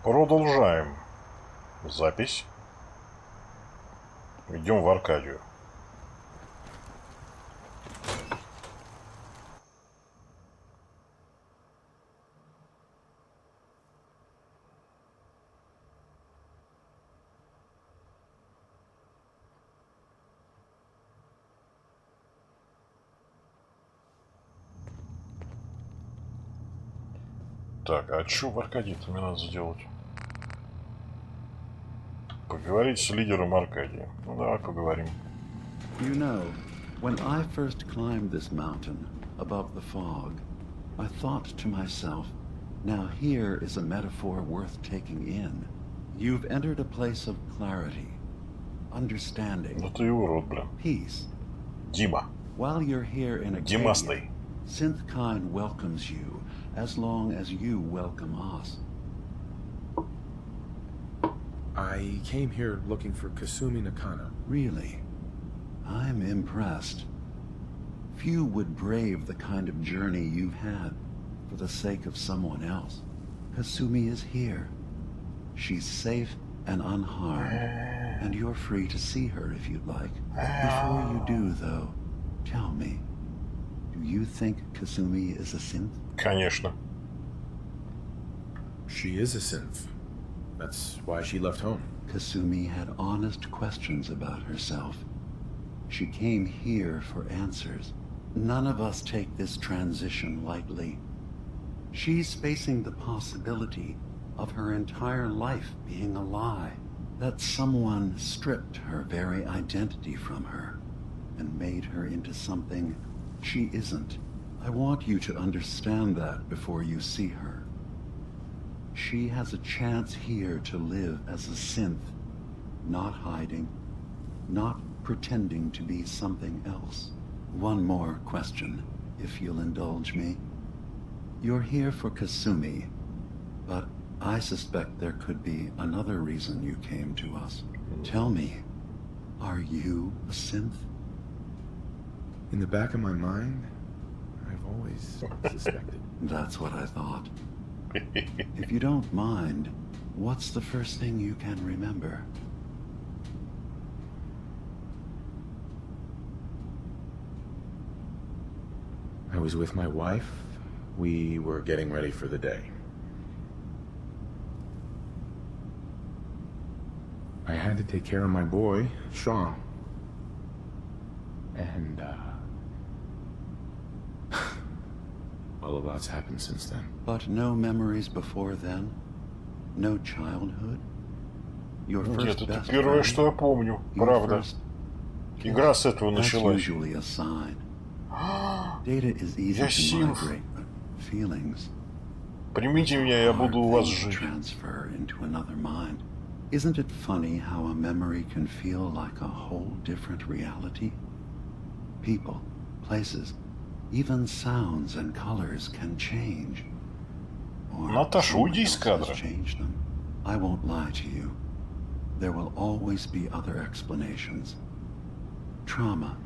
Продолжаем запись. Идем в Аркадию. Так, а что в Аркадии-то мне надо сделать? Поговорить с лидером Аркадии. Ну, давай поговорим. You know, when I first climbed this mountain above the fog, I thought to myself, now here is a metaphor worth taking in. You've entered a place of clarity, understanding, Ну ты и урод, блин. peace. Дима. While you're here in Acadia, Димастый. Synthkind welcomes you as long as you welcome us. I came here looking for Kasumi Nakano. Really? I'm impressed. Few would brave the kind of journey you've had for the sake of someone else. Kasumi is here. She's safe and unharmed, and you're free to see her if you'd like. Before you do, though, tell me, do you think Kasumi is a synth? Конечно. She is a synth. That's why she left home. Kasumi had honest questions about herself. She came here for answers. None of us take this transition lightly. She's facing the possibility of her entire life being a lie, that someone stripped her very identity from her and made her into something she isn't. I want you to understand that before you see her. She has a chance here to live as a synth, not hiding, not pretending to be something else. One more question, if you'll indulge me. You're here for Kasumi, but I suspect there could be another reason you came to us. Tell me, are you a synth? In the back of my mind, I've always suspected. That's what I thought. If you don't mind, what's the first thing you can remember? I was with my wife. We were getting ready for the day. I had to take care of my boy, Sean. And, well, a lot's happened since then. But no memories before then? No childhood? Your Нет, first это best первое, friend? что я помню. Your Правда. first Игра с этого That's началась. usually a sign. Data is easy Я to Синф. migrate, but feelings Примите меня, я буду у вас hard things to жить. transfer into another mind. Isn't it funny how a memory can feel like a whole different reality? People, places, even sounds and colors can change. Or Наташа, someone уйди из else кадра. has changed them. I won't lie to you. There will always be other explanations. Trauma,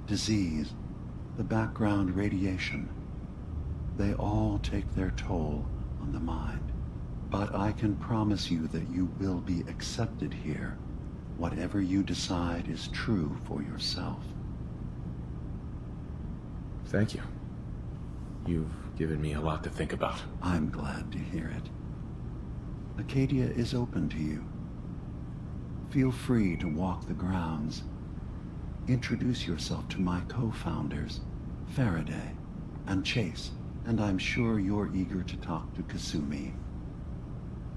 disease, the background radiation. They all take their toll on the mind. But I can promise you that you will be accepted here, whatever you decide is true for yourself. Thank you. You've given me a lot to think about. I'm glad to hear it. Acadia is open to you. Feel free to walk the grounds. Introduce yourself to my co-founders, Faraday and Chase, and I'm sure you're eager to talk to Kasumi.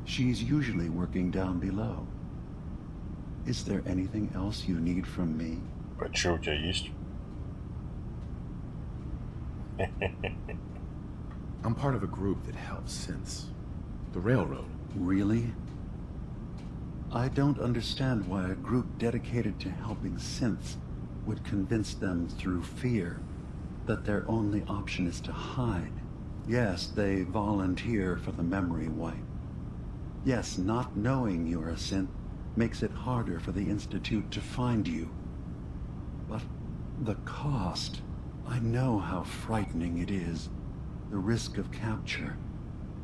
She's usually working down below. Is there anything else you need from me? А что у тебя есть? I'm part of a group that helps synths. The Railroad. Really? I don't understand why a group dedicated to helping synths would convince them through fear that their only option is to hide. Yes, they volunteer for the memory wipe. Yes, not knowing you're a synth makes it harder for the Institute to find you. But the cost, I know how frightening it is, the risk of capture.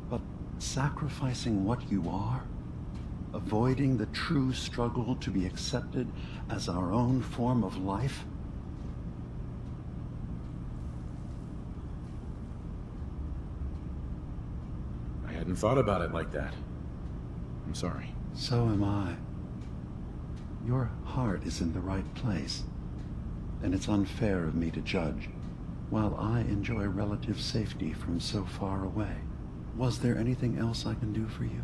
But Sacrificing what you are? Avoiding the true struggle to be accepted as our own form of life? I hadn't thought about it like that. I'm sorry. So am I. Your heart is in the right place, and it's unfair of me to judge, while I enjoy relative safety from so far away. Was there anything else I can do for you?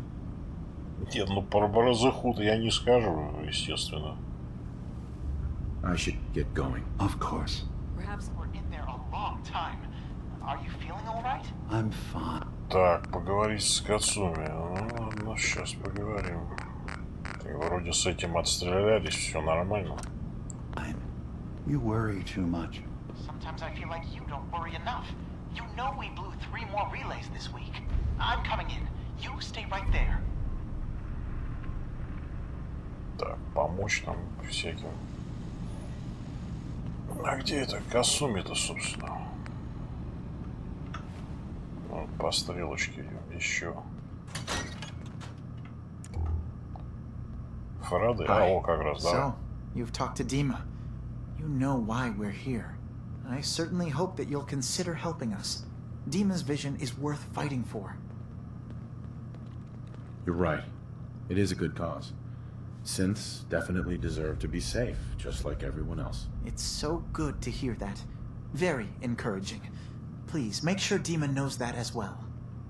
Нет, ну про разоху-то я не скажу, естественно. I should get going. Of course. Perhaps we're in there a long time. Are you feeling all right? I'm fine. Так, поговорить с Кацуми. Ну, сейчас поговорим. Так, вроде с этим отстрелялись, все нормально. You worry too much. Sometimes I feel like you don't worry enough. You know we blew 3 more relays this week. I'm coming in. You stay right there. Так, помочь там всяким. А где это Касуми-то, собственно? Вот, по стрелочке еще. Фарады? А, о, как раз, да. So, you've talked to Dima. You know why we're here. I certainly hope that you'll consider helping us. Dima's vision is worth fighting for. You're right. It is a good cause. Synths definitely deserve to be safe, just like everyone else. It's so good to hear that. Very encouraging. Please, make sure Dima knows that as well.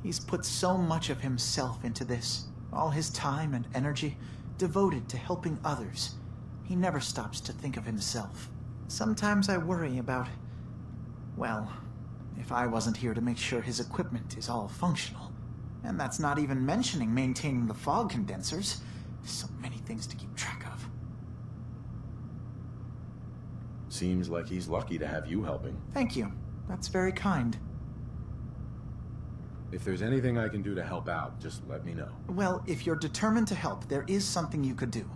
He's put so much of himself into this. All his time and energy devoted to helping others. He never stops to think of himself. Sometimes I worry about... well, if I wasn't here to make sure his equipment is all functional. And that's not even mentioning maintaining the fog condensers. So many things to keep track of. Seems like he's lucky to have you helping. Thank you. That's very kind. If there's anything I can do to help out, just let me know. Well, if you're determined to help, there is something you could do.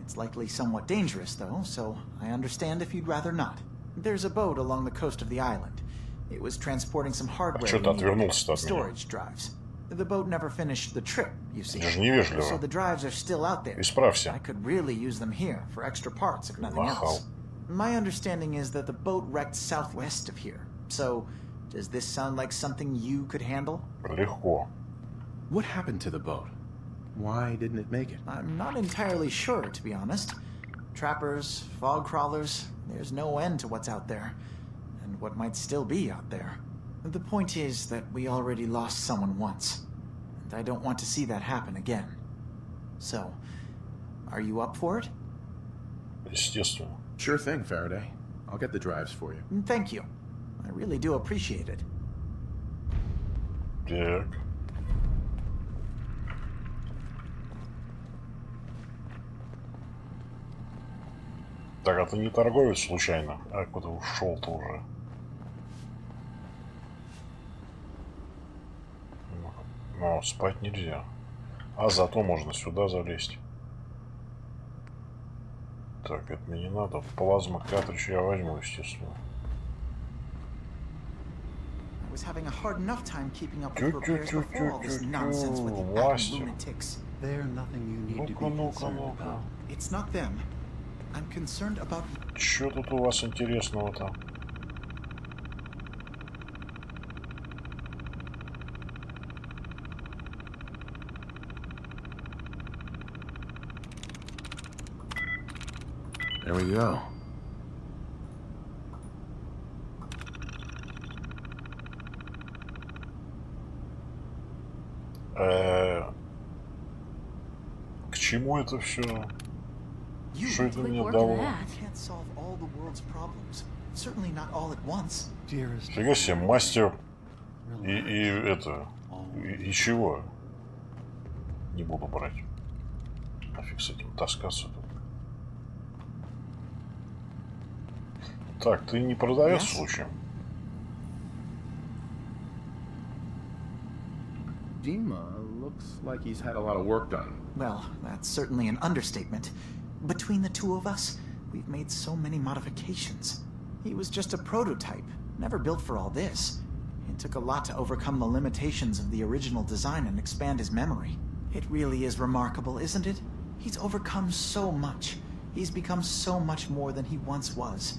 It's likely somewhat dangerous, though, so I understand if you'd rather not. There's a boat along the coast of the island. It was transporting some hardware чё ты отвернулся-то от меня? storage drives. The boat never finished the trip, you see. Это же невежливо. So the drives are still out there. Исправься. I could really use them here for extra parts, if nothing Махал. else. My understanding is that the boat wrecked southwest of here. So, does this sound like something you could handle? Легко. What happened to the boat? Why didn't it make it? I'm not entirely sure, to be honest. Trappers, fog crawlers, there's no end to what's out there. And what might still be out there. The point is that we already lost someone once. And I don't want to see that happen again. So, are you up for it? Естественно. Sure thing, Faraday. I'll get the drives for you. Thank you. I really do appreciate it. Так. Так, а ты не торговец случайно? А куда ушел-то уже? Ну, спать нельзя. А зато можно сюда залезть. Так, это мне не надо. Плазма картридж я возьму, естественно. I was having a hard enough time keeping up with repairs before all this nonsense with the acting lunatics. They're nothing you need to be concerned about. It's not them. I'm concerned about... Чё тут у вас интересного-то? There we go. К чему это все? You Что это мне work дало? that. can't solve all the world's problems. Certainly not all at once. Dearest, Фига себе, мастер и relax. это... И чего? Не буду брать. Нафиг с этим таскаться тут. Так, ты не продавец Yes. случаем? Dima looks like he's had a lot of work done. Well, that's certainly an understatement. Between the two of us, we've made so many modifications. He was just a prototype, never built for all this. It took a lot to overcome the limitations of the original design and expand his memory. It really is remarkable, isn't it? He's overcome so much. He's become so much more than he once was.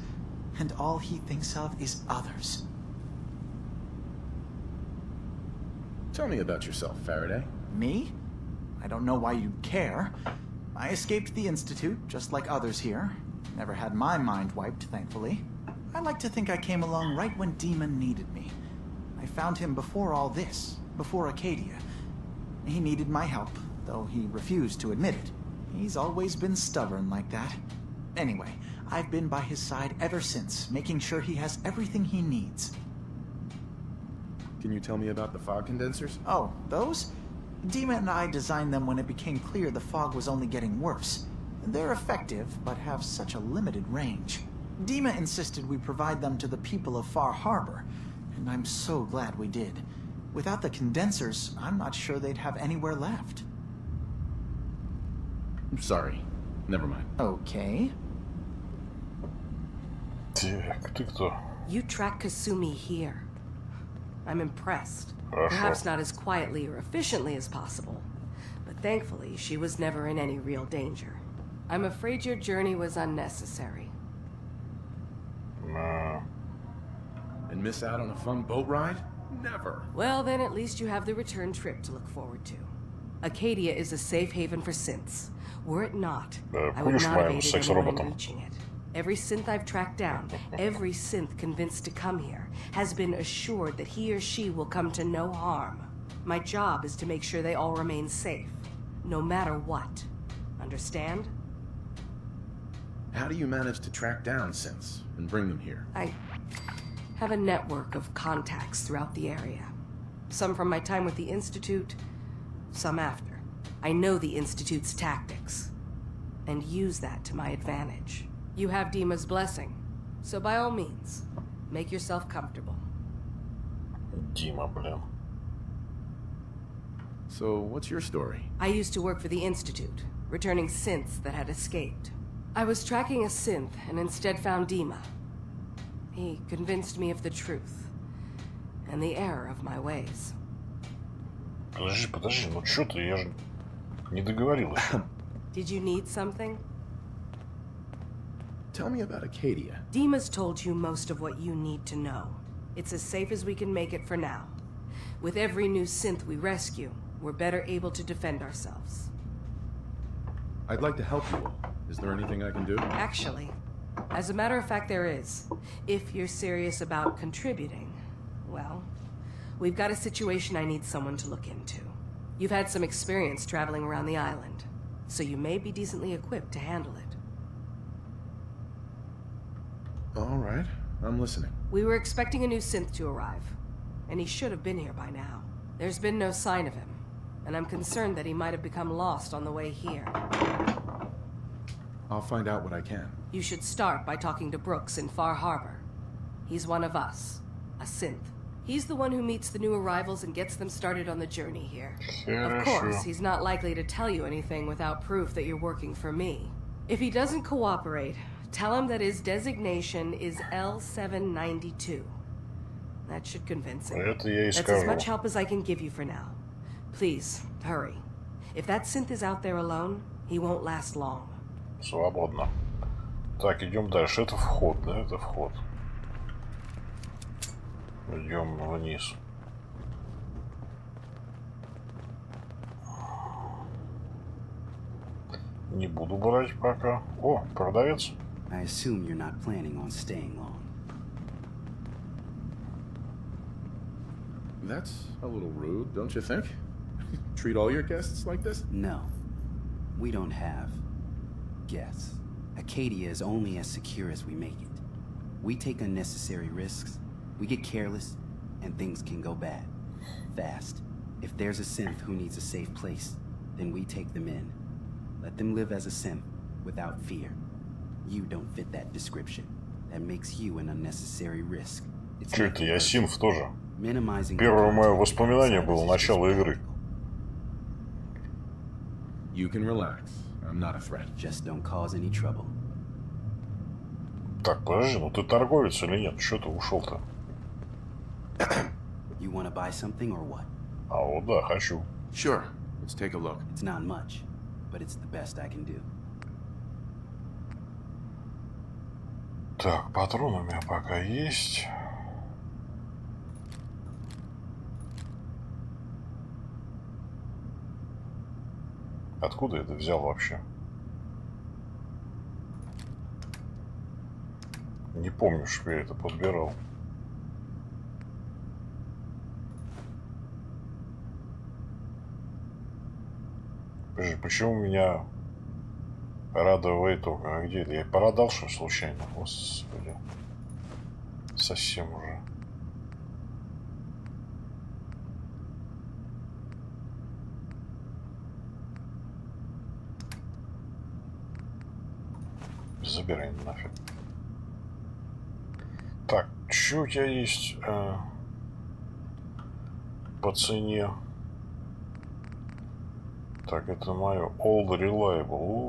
And all he thinks of is others. Tell me about yourself, Faraday. Me? I don't know why you'd care. I escaped the Institute, just like others here. Never had my mind wiped, thankfully. I like to think I came along right when Demon needed me. I found him before all this, before Acadia. He needed my help, though he refused to admit it. He's always been stubborn like that. Anyway, I've been by his side ever since, making sure he has everything he needs. Can you tell me about the fog condensers? Oh, those? Dima and I designed them when it became clear the fog was only getting worse. They're effective, but have such a limited range. Dima insisted we provide them to the people of Far Harbor, and I'm so glad we did. Without the condensers, I'm not sure they'd have anywhere left. I'm sorry. Never mind. Okay. Так, ты кто? You track Kasumi here. I'm impressed. Хорошо. Perhaps not as quietly or efficiently as possible, but thankfully she was never in any real danger. I'm afraid your journey was unnecessary. And miss out on a fun boat ride? Never. Well, then at least you have the return trip to look forward to. Acadia is a safe haven for synths. Were it not, I would будешь not have моим aided anyone in секс-роботом? reaching it. Every synth I've tracked down, every synth convinced to come here, has been assured that he or she will come to no harm. My job is to make sure they all remain safe, no matter what. Understand? How do you manage to track down synths and bring them here? I have a network of contacts throughout the area. Some from my time with the Institute, some after. I know the Institute's tactics, and use that to my advantage. You have Dima's blessing, so by all means, make yourself comfortable. Дима, блин. So, what's your story? I used to work for the Institute, returning synths that had escaped. I was tracking a synth and instead found Dima. He convinced me of the truth and the error of my ways. Подожди, ну чё ты, я же не договорил еще. Did you need something? Tell me about Acadia. Dima's told you most of what you need to know. It's as safe as we can make it for now. With every new synth we rescue, we're better able to defend ourselves. I'd like to help you all. Is there anything I can do? Actually, as a matter of fact, there is. If you're serious about contributing, well, we've got a situation I need someone to look into. You've had some experience traveling around the island, so you may be decently equipped to handle it. All right, I'm listening. We were expecting a new synth to arrive, and he should have been here by now. There's been no sign of him, and I'm concerned that he might have become lost on the way here. I'll find out what I can. You should start by talking to Brooks in Far Harbor. He's one of us, a synth. He's the one who meets the new arrivals and gets them started on the journey here. Of course, he's not likely to tell you anything without proof that you're working for me. If he doesn't cooperate, tell him that his designation is L792. That should convince him. Это я и That's as скажу. much help as I can give you for now. Please, hurry. If that synth is out there alone, he won't last long. Свободно. Так, идем дальше. Это вход, да? Это вход. Идем вниз. Не буду брать пока. О, продавец. I assume you're not planning on staying long. That's a little rude, don't you think? Treat all your guests like this? No. We don't have guests. Acadia is only as secure as we make it. We take unnecessary risks, we get careless, and things can go bad. Fast. If there's a synth who needs a safe place, then we take them in. Let them live as a synth, without fear. You don't fit that description. That makes you an unnecessary risk. It's Чё это? Я Синф тоже. minimizing Первое мое воспоминание было начало игры. You can relax. I'm not a threat. Just don't cause any trouble. Так, подожди, ну ты торговец или нет? Чё ты ушел-то? You want to buy something or what? А вот да, хочу. Sure. Let's take a look. It's not much, but it's the best I can do. Так, патроны у меня пока есть. Откуда я это взял вообще? Не помню, что я это подбирал. Почему меня радовало только? А где это? Я продал, что случайно? Господи. Совсем уже. Забирай нафиг. Так, что у тебя есть по цене? Так, это мое Old Reliable.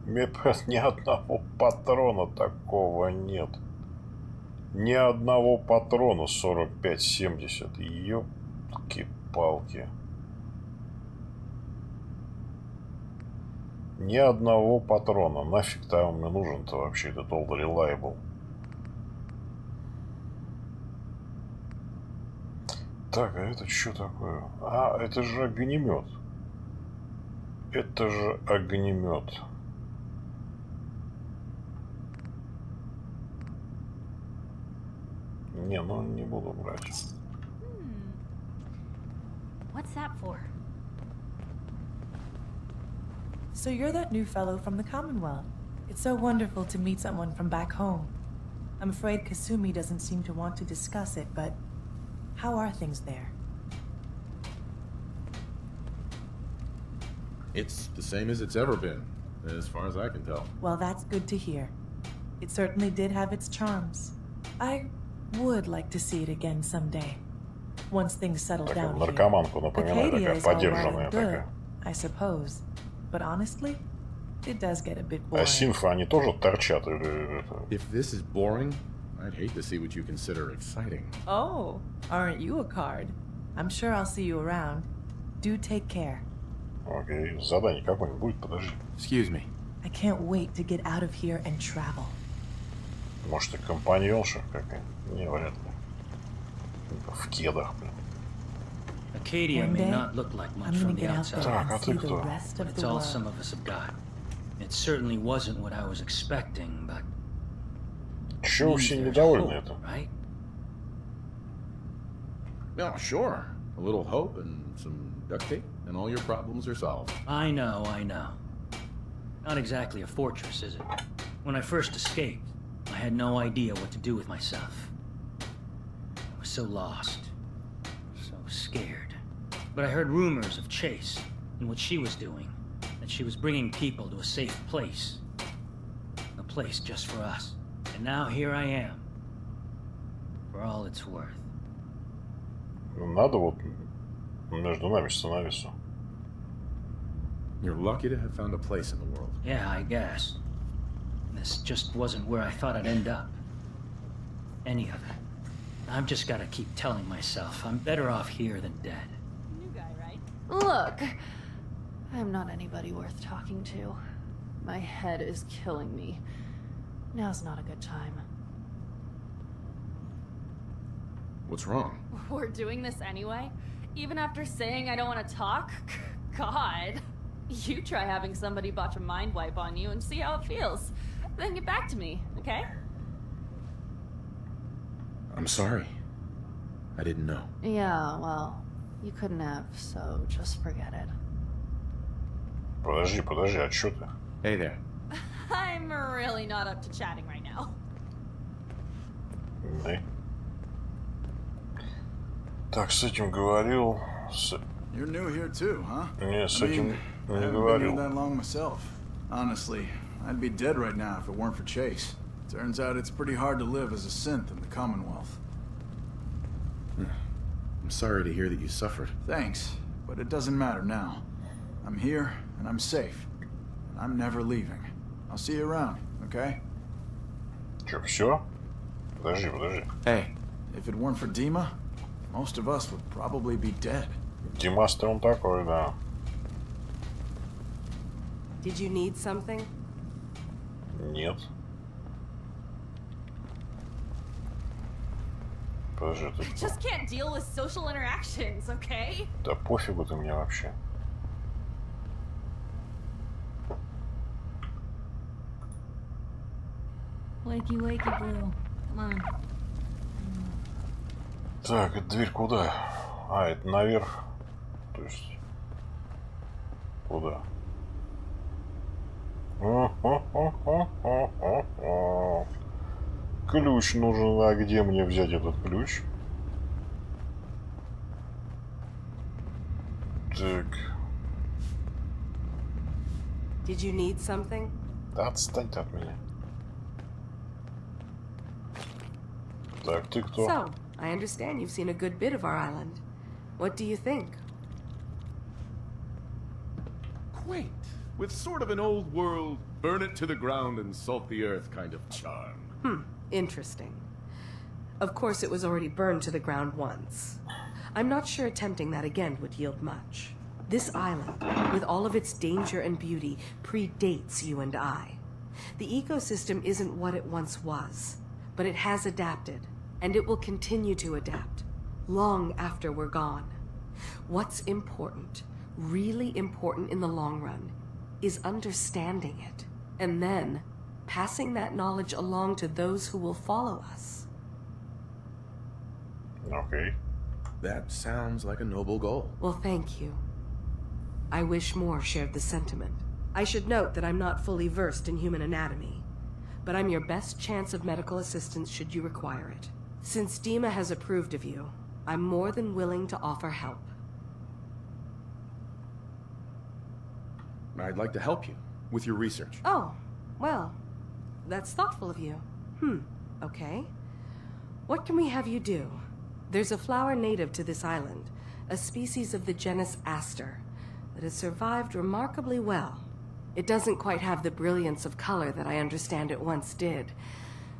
Ни одного патрона такого нет. Ни одного патрона 45-70. Ёпки-палки. Ни одного патрона. Нафиг там мне нужен-то вообще этот Old Reliable. Так, а это что такое? А, это же огнемет. Это же огнемет. Не, ну не буду брать. What's that for? So you're that new fellow from the Commonwealth. It's so wonderful to meet someone from back home. I'm afraid Kasumi doesn't seem to want to discuss it, but how are things there? It's the same as it's ever been, as far as I can tell. Well, that's good to hear. It certainly did have its charms. I would like to see it again someday. Once things settle Так, down here. наркоманку напоминаю, Acadia такая is all well подержанная and good, такая. I suppose. But honestly, it does get a bit А boring. синфы, они тоже торчат? Или это... If this is boring, I'd hate to see what you consider exciting. Oh, aren't you a card? I'm sure I'll see you around. Do take care. Окей, задание какое-нибудь будет? Подожди. Excuse me. I can't wait to get out of here and travel. Может, и компаньонша какая? Не, вряд ли. В кедах, блин. Acadia One may day, not look like I'm much gonna from the get out outside, there Так, а and ты see the кто? rest but of it's the all world. some of us have got. It certainly wasn't what I was expecting, but Чего вы means все there's недовольны hope, этим? right? No, sure. A little hope and some duct tape, and all your problems are solved. I know. Not exactly a fortress, is it? When I first escaped, I had no idea what to do with myself. I was so lost, so scared. But I heard rumors of Chase and what she was doing, that she was bringing people to a safe place. A place just for us. And now here I am, for all it's worth. Надо вот между нами становиться. You're lucky to have found a place in the world. Yeah, I guess. This just wasn't where I thought I'd end up. Any of it. I've just gotta keep telling myself I'm better off here than dead. New guy, right? Look, I'm not anybody worth talking to. My head is killing me. Now's not a good time. What's wrong? We're doing this anyway? Even after saying I don't want to talk? God. You try having somebody botch a mind wipe on you and see how it feels. Then get back to me, okay? I'm sorry. I didn't know. Yeah, well, you couldn't have, so just forget it. Подожди, а чё ты? Hey there. I'm really not up to chatting right now. Да. Так, с этим говорил... You're new here too, huh? Не, с этим I не haven't been here говорил. that long myself. Honestly, I'd be dead right now if it weren't for Chase. Turns out it's pretty hard to live as a synth in the Commonwealth. I'm sorry to hear that you suffered. Thanks, but it doesn't matter now. I'm here, and I'm safe. And I'm never leaving. I'll see you around, okay? Чё, всё? Подожди. Hey, If it weren't for Dima, most of us would probably be dead. Димас-то он такой, да. Did you need something? Нет. Подожди, ты... I just can't deal with social interactions, okay? Да пофигу ты мне вообще. Wakey, wakey, Blue. Come on. Так, эта дверь куда? А, это наверх. То есть... Куда? Ключ нужен, а где мне взять этот ключ? Так. Did you need something? Да отстань ты от меня. Так, ты кто? So, I understand you've seen a good bit of our island. What do you think? Quaint, with sort of an old world, burn it to the ground and salt the earth kind of charm. Interesting. Of course, it was already burned to the ground once. I'm not sure attempting that again would yield much. This island, with all of its danger and beauty, predates you and I. The ecosystem isn't what it once was, but it has adapted, and it will continue to adapt, long after we're gone. What's important, really important in the long run, is understanding it, and then passing that knowledge along to those who will follow us. Okay. That sounds like a noble goal. Well, thank you. I wish more shared the sentiment. I should note that I'm not fully versed in human anatomy, but I'm your best chance of medical assistance should you require it. Since Dima has approved of you, I'm more than willing to offer help. I'd like to help you with your research. Oh, well, that's thoughtful of you. Okay. What can we have you do? There's a flower native to this island, a species of the genus Aster, that has survived remarkably well. It doesn't quite have the brilliance of color that I understand it once did.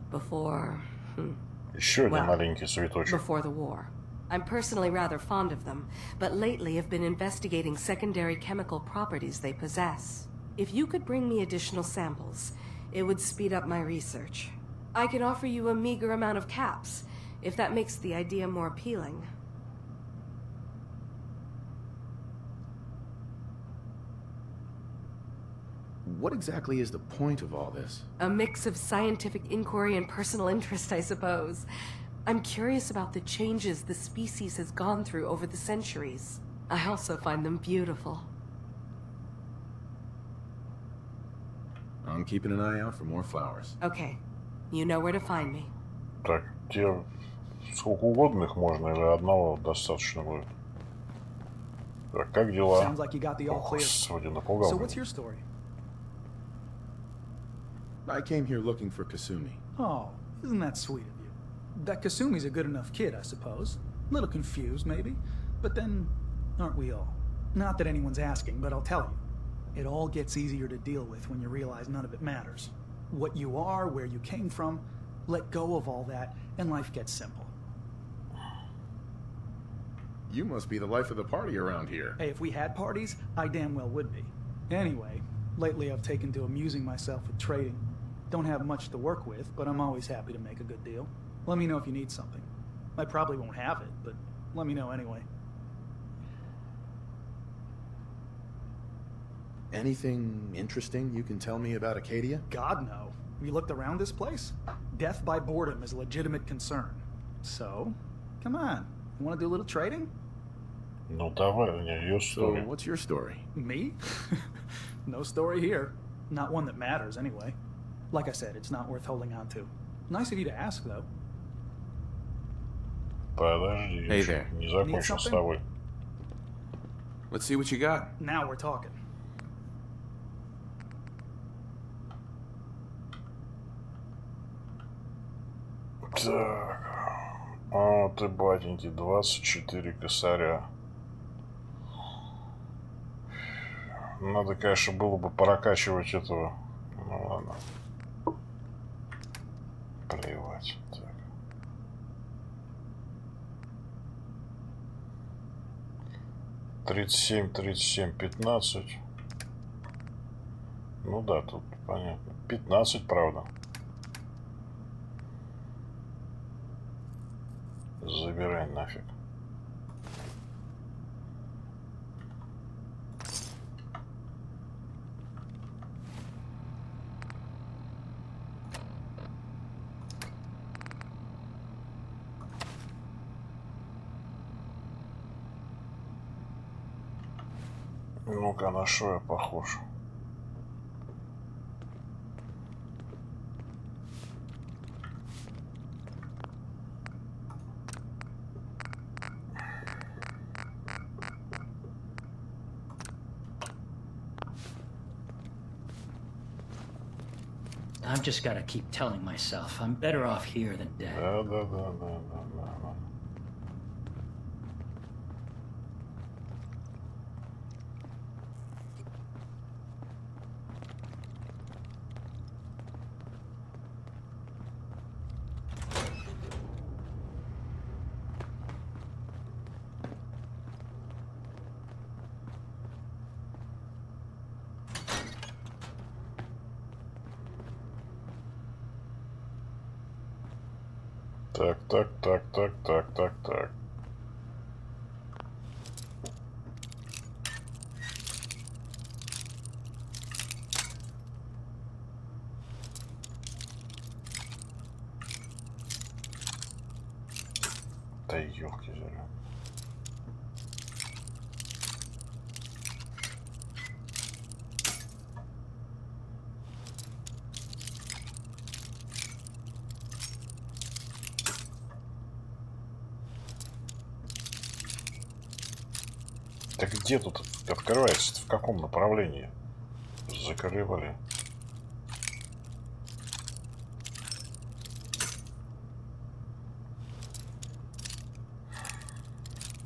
Before... Еще один маленький цветочек. Before the war. I'm personally rather fond of them, but lately have been investigating secondary chemical properties they possess. If you could bring me additional samples, it would speed up my research. I can offer you a meager amount of caps, if that makes the idea more appealing. What exactly is the point of all this? A mix of scientific inquiry and personal interest, I suppose. I'm curious about the changes the species has gone through over the centuries. I also find them beautiful. I'm keeping an eye out for more flowers. Okay. You know where to find me. Так, тебе сколько угодно их можно, или одного достаточно будет? Так, как дела? Sounds like you got the all clear. Господи, напугал. So what's your story? I came here looking for Kasumi. Oh, isn't that sweet of you? That Kasumi's a good enough kid, I suppose. A little confused, maybe. But then, aren't we all? Not that anyone's asking, but I'll tell you. It all gets easier to deal with when you realize none of it matters. What you are, where you came from, let go of all that, and life gets simple. You must be the life of the party around here. Hey, if we had parties, I damn well would be. Anyway, lately I've taken to amusing myself with trading. Don't have much to work with, but I'm always happy to make a good deal. Let me know if you need something. I probably won't have it, but let me know anyway. Anything interesting you can tell me about Acadia? God, no. Have you looked around this place? Death by boredom is a legitimate concern. So, come on. You want to do a little trading? Ну давай, у меня ее story. So, what's your story? Me? No story here. Not one that matters, anyway. Like I said, it's not worth holding on to. Nice of you to ask, though. Подожди, Hey there. не закончил с тобой. Let's see what you got. Now we're talking. Так. О, ты, батеньки, 24 косаря. Надо, конечно, было бы прокачивать этого. Ну ладно. Плевать. Так. 37, 37, 15. Ну да, тут понятно. 15, правда. Забирай нафиг. Ну-ка, на что я похож? I've just gotta keep telling myself I'm better off here than dead. Да. Так. Да ёлки зеленые. Так где тут открывается? В каком направлении? Заколебали.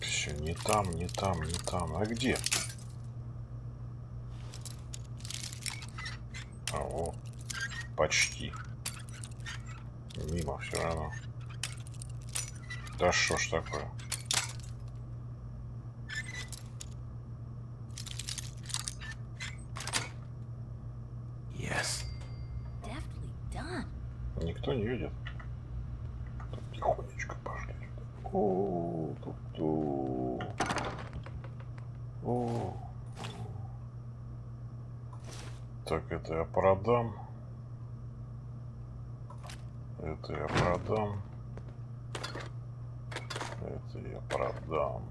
Все, не там. А где? А вот. Почти. Мимо все равно. Да что ж такое? Yes. Deftly done. Никто не видит. Тут тихонечко пошли. О, тут. О. Так, это я продам. Это я продам. Это я продам.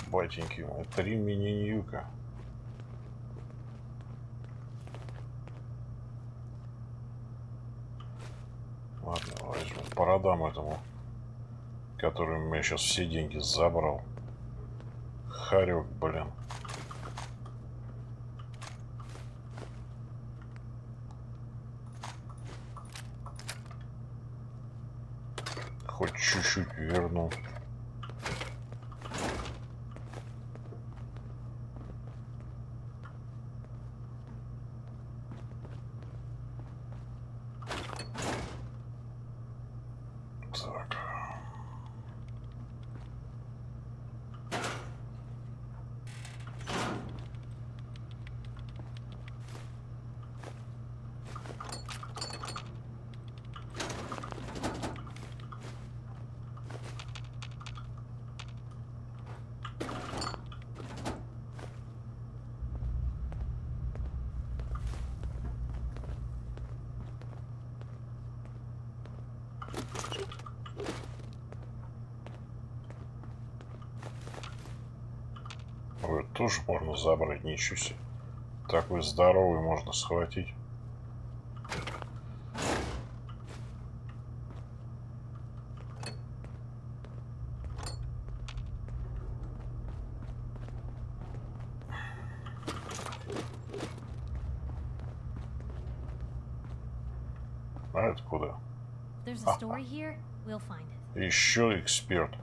Батеньки мои, 3 мини-ньюка. Ладно, возьму. Продам этому, который у меня сейчас все деньги забрал. Харек, блин. Хоть чуть-чуть верну. Так. Ой, тоже можно забрать, ничего себе. Такой здоровый можно схватить. А это куда? There's a story here. We'll find it. Еще эксперт.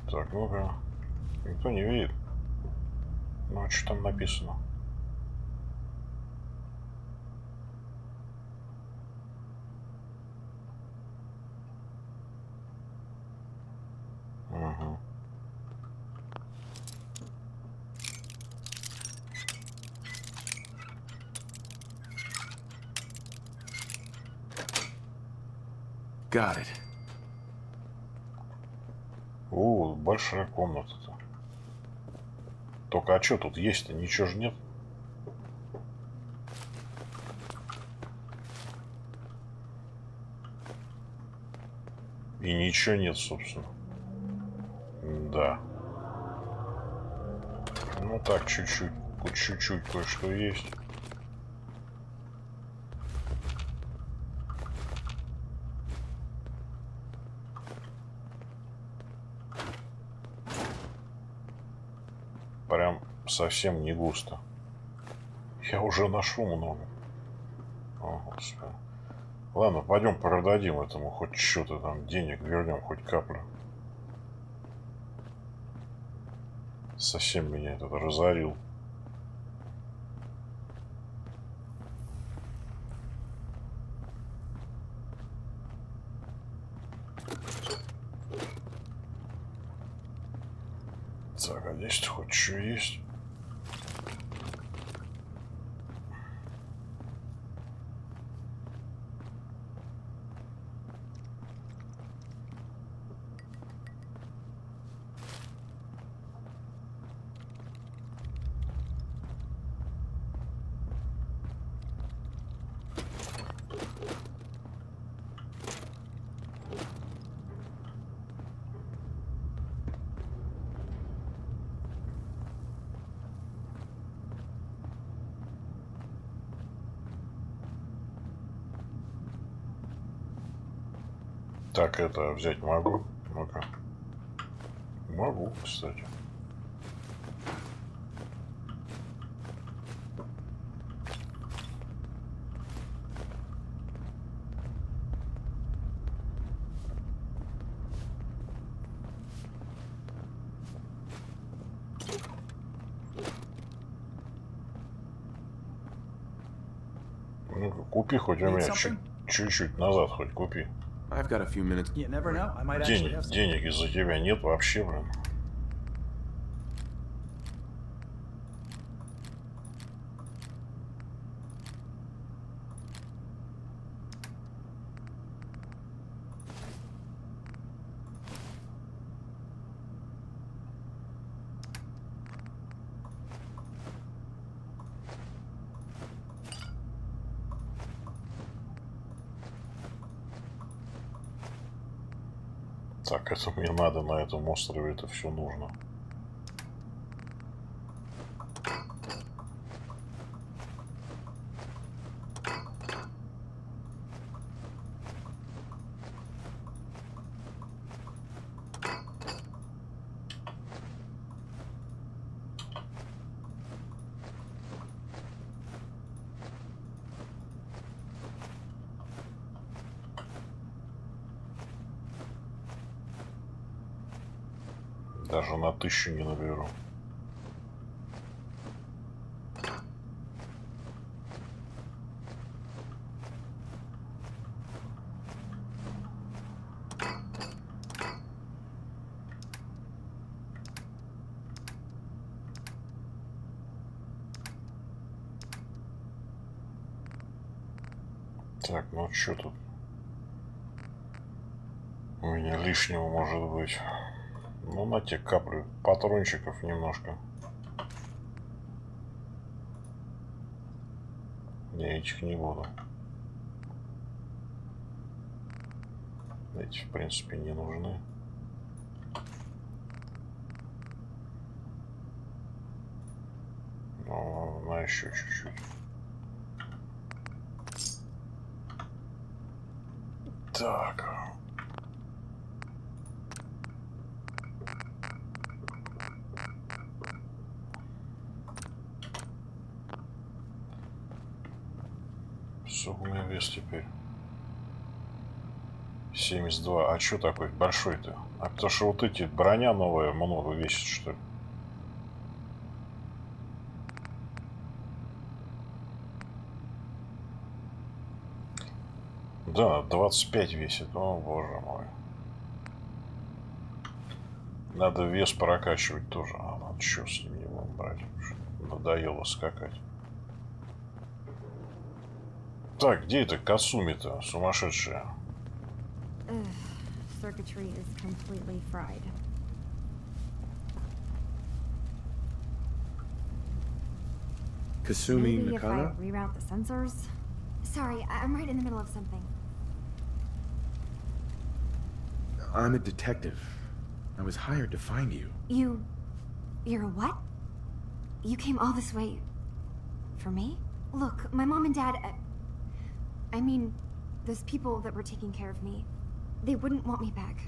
Так, ну-ка. Никто не видит. Ну, а что там написано? Угу. Got it. О, большая комната-то. Только а что тут есть-то? Ничего же нет. И ничего нет, собственно. Да. Ну так, чуть-чуть. Хоть чуть-чуть кое-что есть. Прям совсем не густо. Я уже нашел много. О, Господи. Ладно, пойдем продадим этому хоть что-то там, денег вернем, хоть каплю. Совсем меня этот разорил. Так, а здесь хоть что есть? Так, это взять могу? Ну-ка. Могу, кстати. Ну-ка, купи хоть у меня чуть-чуть назад, хоть купи. I've got a few minutes. You never know. I might actually have some. Денег из-за тебя нет вообще, блин. Так, это мне надо на этом острове, это все нужно. Даже на 1000 не наберу. Так, ну что тут? У меня лишнего может быть. Ну, на те каплю патрончиков немножко. Я этих не буду. Эти, в принципе, не нужны. Ну, на еще чуть-чуть. Так. Сколько у меня вес теперь? 72. А что такой большой-то? А потому что вот эти броня новая много весит, что ли? Да, 25 весит. О, боже мой. Надо вес прокачивать тоже. А ладно, что с ним не будем брать? Надоело скакать. Так, где это Касуми-то, сумасшедшая? Ugh, circuitry is completely fried. Kasumi Maybe if I Nakano? reroute the sensors? Sorry, I'm right in the middle of something. I'm a detective. I was hired to find you. You're a what? You came all this way... for me? Look, my mom and dad... I mean, those people that were taking care of me, they wouldn't want me back.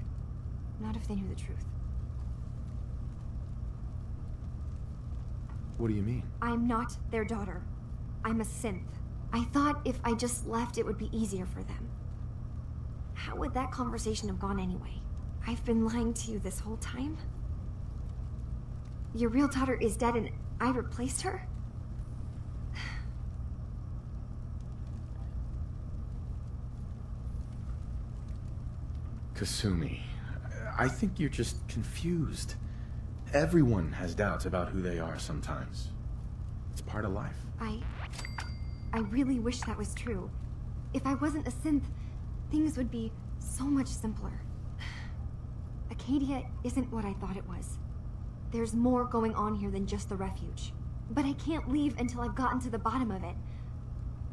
Not if they knew the truth. What do you mean? I'm not their daughter. I'm a synth. I thought if I just left, it would be easier for them. How would that conversation have gone anyway? I've been lying to you this whole time? Your real daughter is dead and I replaced her? Kasumi, I think you're just confused. Everyone has doubts about who they are sometimes. It's part of life. I really wish that was true. If I wasn't a synth, things would be so much simpler. Acadia isn't what I thought it was. There's more going on here than just the refuge. But I can't leave until I've gotten to the bottom of it.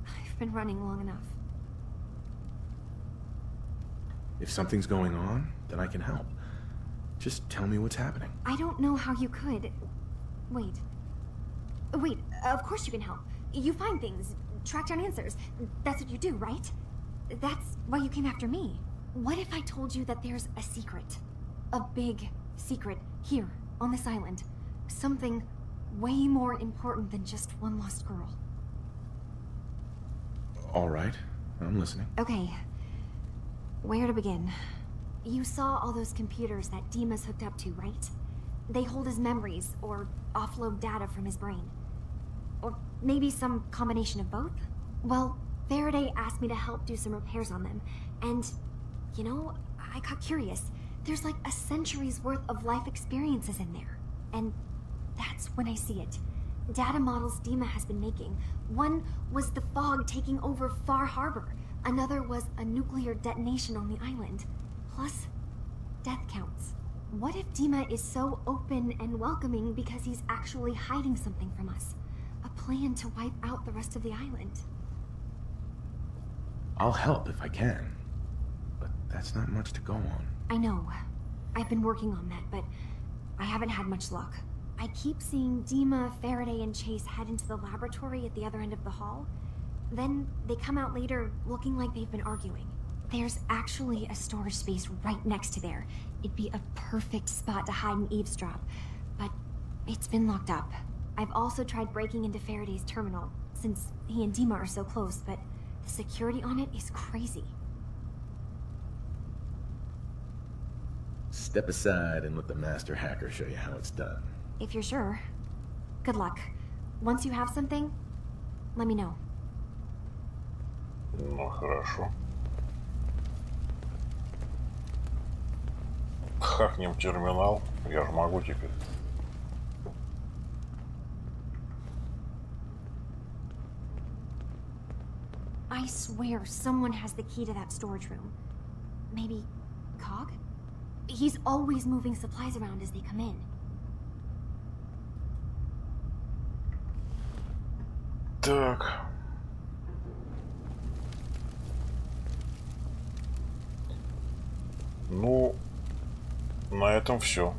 I've been running long enough. If something's going on, then I can help. Just tell me what's happening. I don't know how you could. Wait. Wait, of course you can help. You find things, track down answers. That's what you do, right? That's why you came after me. What if I told you that there's a secret? A big secret here, on this island. Something way more important than just one lost girl. All right, I'm listening. Okay. Where to begin? You saw all those computers that Dima's hooked up to, right? They hold his memories, or offload data from his brain. Or maybe some combination of both? Well, Faraday asked me to help do some repairs on them, and, you know, I got curious. There's like a century's worth of life experiences in there. And that's when I see it. Data models Dima has been making. One was the fog taking over Far Harbor. Another was a nuclear detonation on the island. Plus, death counts. What if Dima is so open and welcoming because he's actually hiding something from us? A plan to wipe out the rest of the island. I'll help if I can. But that's not much to go on. I know. I've been working on that, but I haven't had much luck. I keep seeing Dima, Faraday, and Chase head into the laboratory at the other end of the hall. Then they come out later looking like they've been arguing. There's actually a storage space right next to there. It'd be a perfect spot to hide and eavesdrop, but it's been locked up. I've also tried breaking into Faraday's terminal, since he and Dima are so close, but the security on it is crazy. Step aside and let the master hacker show you how it's done. If you're sure. Good luck. Once you have something, let me know. Ну, хорошо. Хакнем терминал. Я же могу теперь. I swear someone has the key to that storage room. Maybe Cog? He's always moving supplies around as they come in. Так. Ну, на этом все.